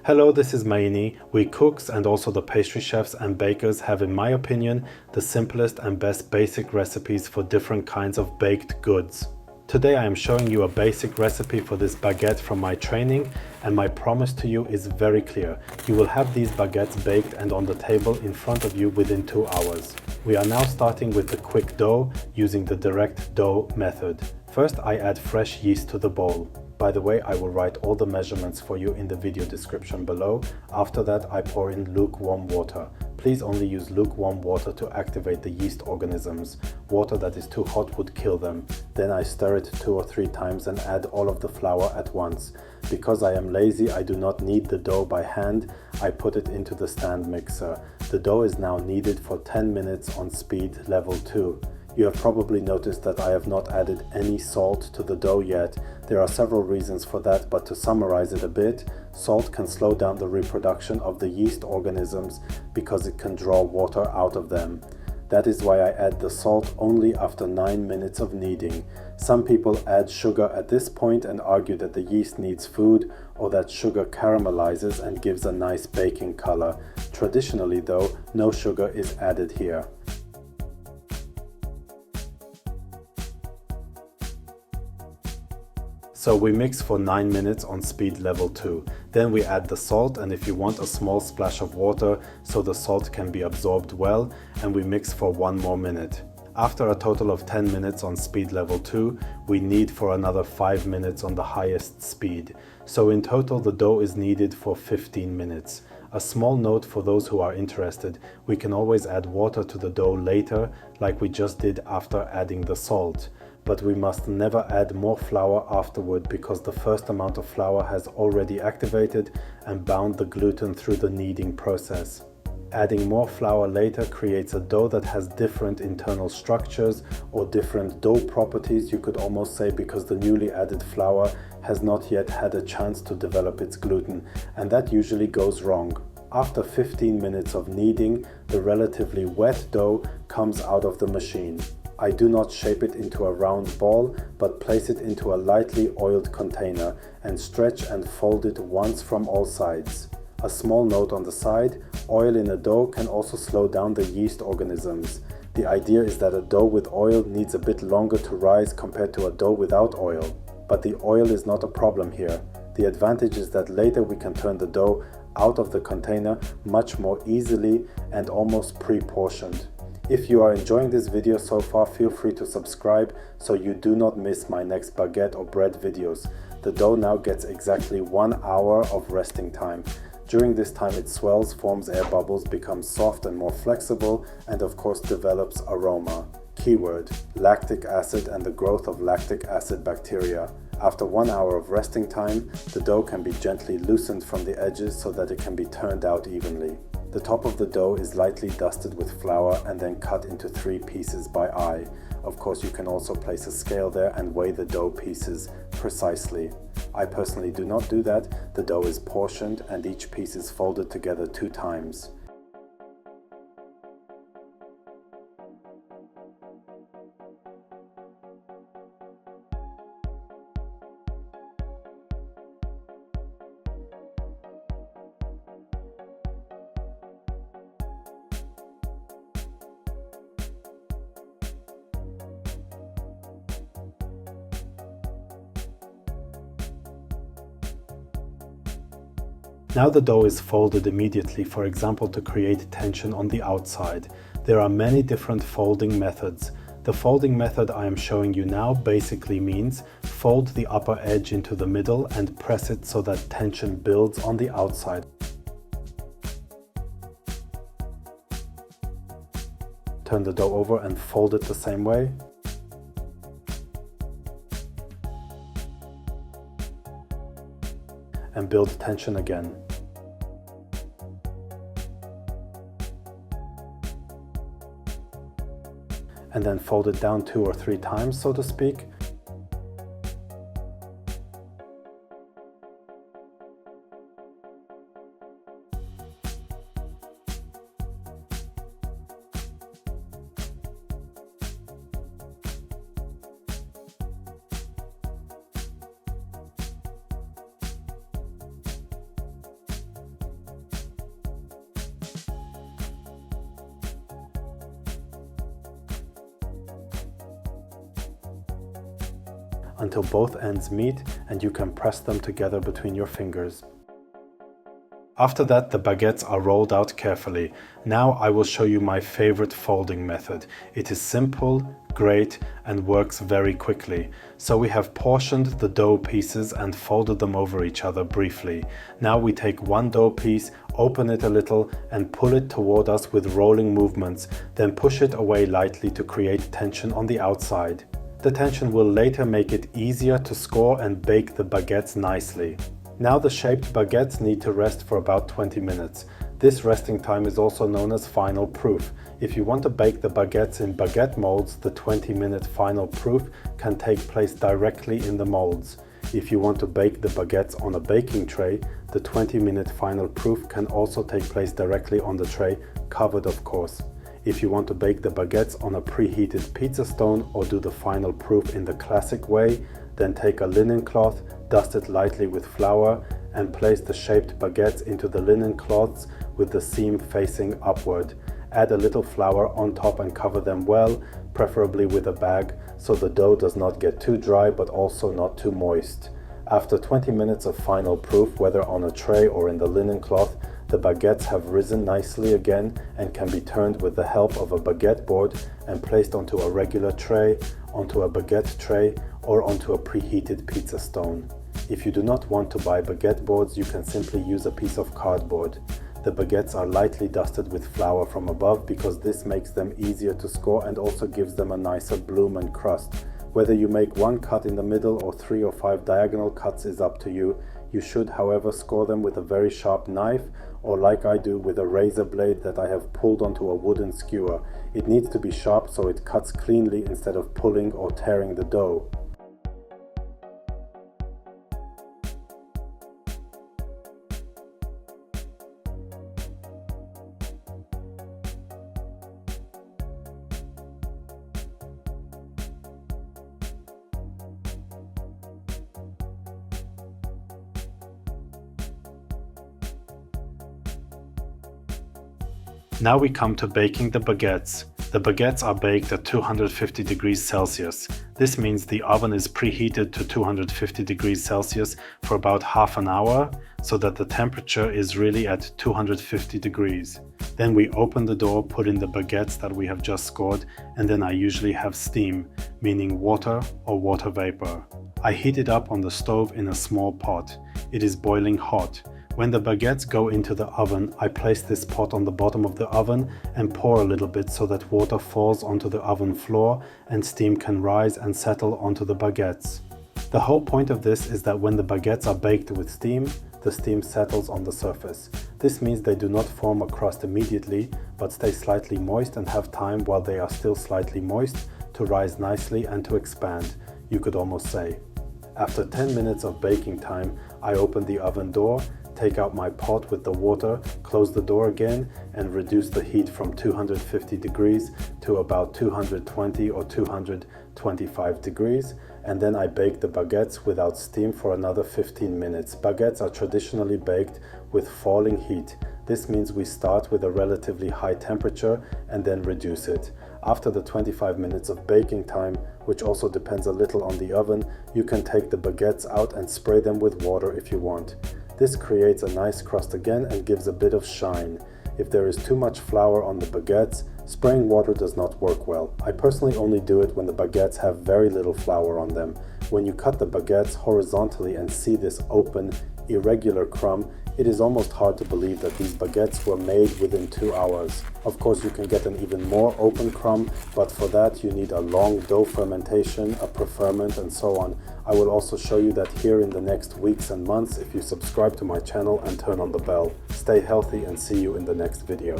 Hello, this is Maini. We cooks and also the pastry chefs and bakers have, in my opinion, the simplest and best basic recipes for different kinds of baked goods. Today I am showing you a basic recipe for this baguette from my training, and my promise to you is very clear. You will have these baguettes baked and on the table in front of you within 2 hours. We are now starting with the quick dough using the direct dough method. First I add fresh yeast to the bowl. By the way, I will write all the measurements for you in the video description below. After that, I pour in lukewarm water. Please only use lukewarm water to activate the yeast organisms. Water that is too hot would kill them. Then I stir it 2 or 3 times and add all of the flour at once. Because I am lazy, I do not knead the dough by hand. I put it into the stand mixer. The dough is now kneaded for 10 minutes on speed level 2. You have probably noticed that I have not added any salt to the dough yet. There are several reasons for that, but to summarize it a bit, salt can slow down the reproduction of the yeast organisms because it can draw water out of them. That is why I add the salt only after 9 minutes of kneading. Some people add sugar at this point and argue that the yeast needs food or that sugar caramelizes and gives a nice baking color. Traditionally though, no sugar is added here. So we mix for 9 minutes on speed level 2. Then we add the salt, and if you want, a small splash of water so the salt can be absorbed well, and we mix for 1 more minute. After a total of 10 minutes on speed level 2, we knead for another 5 minutes on the highest speed. So in total the dough is kneaded for 15 minutes. A small note for those who are interested, we can always add water to the dough later, like we just did after adding the salt. But we must never add more flour afterward because the first amount of flour has already activated and bound the gluten through the kneading process. Adding more flour later creates a dough that has different internal structures or different dough properties, you could almost say, because the newly added flour has not yet had a chance to develop its gluten, and that usually goes wrong. After 15 minutes of kneading, the relatively wet dough comes out of the machine. I do not shape it into a round ball, but place it into a lightly oiled container and stretch and fold it once from all sides. A small note on the side, oil in a dough can also slow down the yeast organisms. The idea is that a dough with oil needs a bit longer to rise compared to a dough without oil. But the oil is not a problem here. The advantage is that later we can turn the dough out of the container much more easily and almost pre-portioned. If you are enjoying this video so far, feel free to subscribe so you do not miss my next baguette or bread videos. The dough now gets exactly 1 hour of resting time. During this time it swells, forms air bubbles, becomes soft and more flexible, and of course develops aroma. Keyword: lactic acid and the growth of lactic acid bacteria. After 1 hour of resting time, the dough can be gently loosened from the edges so that it can be turned out evenly. The top of the dough is lightly dusted with flour and then cut into 3 pieces by eye. Of course, you can also place a scale there and weigh the dough pieces precisely. I personally do not do that. The dough is portioned and each piece is folded together 2 times. Now the dough is folded immediately, for example, to create tension on the outside. There are many different folding methods. The folding method I am showing you now basically means fold the upper edge into the middle and press it so that tension builds on the outside. Turn the dough over and fold it the same way. And build tension again. And then fold it down 2 or 3 times, so to speak. until both ends meet and you can press them together between your fingers. After that, the baguettes are rolled out carefully. Now I will show you my favorite folding method. It is simple, great, and works very quickly. So we have portioned the dough pieces and folded them over each other briefly. Now we take one dough piece, open it a little and pull it toward us with rolling movements, then push it away lightly to create tension on the outside. The tension will later make it easier to score and bake the baguettes nicely. Now the shaped baguettes need to rest for about 20 minutes. This resting time is also known as final proof. If you want to bake the baguettes in baguette molds, the 20-minute final proof can take place directly in the molds. If you want to bake the baguettes on a baking tray, the 20-minute final proof can also take place directly on the tray, covered of course. If you want to bake the baguettes on a preheated pizza stone or do the final proof in the classic way, then take a linen cloth, dust it lightly with flour and place the shaped baguettes into the linen cloths with the seam facing upward. Add a little flour on top and cover them well, preferably with a bag, so the dough does not get too dry but also not too moist. After 20 minutes of final proof, whether on a tray or in the linen cloth, the baguettes have risen nicely again and can be turned with the help of a baguette board and placed onto a regular tray, onto a baguette tray, or onto a preheated pizza stone. If you do not want to buy baguette boards, you can simply use a piece of cardboard. The baguettes are lightly dusted with flour from above because this makes them easier to score and also gives them a nicer bloom and crust. Whether you make one cut in the middle or 3 or 5 diagonal cuts is up to you. You should, however, score them with a very sharp knife or like I do with a razor blade that I have pulled onto a wooden skewer. It needs to be sharp so it cuts cleanly instead of pulling or tearing the dough. Now we come to baking the baguettes. The baguettes are baked at 250 degrees Celsius. This means the oven is preheated to 250 degrees Celsius for about half an hour, so that the temperature is really at 250 degrees. Then we open the door, put in the baguettes that we have just scored, and then I usually have steam, meaning water or water vapor. I heat it up on the stove in a small pot. It is boiling hot. When the baguettes go into the oven, I place this pot on the bottom of the oven and pour a little bit so that water falls onto the oven floor and steam can rise and settle onto the baguettes. The whole point of this is that when the baguettes are baked with steam, the steam settles on the surface. This means they do not form a crust immediately, but stay slightly moist and have time while they are still slightly moist to rise nicely and to expand, you could almost say. After 10 minutes of baking time, I open the oven door, take out my pot with the water, close the door again and reduce the heat from 250 degrees to about 220 or 225 degrees, and then I bake the baguettes without steam for another 15 minutes. Baguettes are traditionally baked with falling heat. This means we start with a relatively high temperature and then reduce it. After the 25 minutes of baking time, which also depends a little on the oven, you can take the baguettes out and spray them with water if you want. This creates a nice crust again and gives a bit of shine. If there is too much flour on the baguettes, spraying water does not work well. I personally only do it when the baguettes have very little flour on them. When you cut the baguettes horizontally and see this open, irregular crumb, it is almost hard to believe that these baguettes were made within 2 hours. Of course, you can get an even more open crumb, but for that you need a long dough fermentation, a preferment, and so on. I will also show you that here in the next weeks and months if you subscribe to my channel and turn on the bell. Stay healthy and see you in the next video.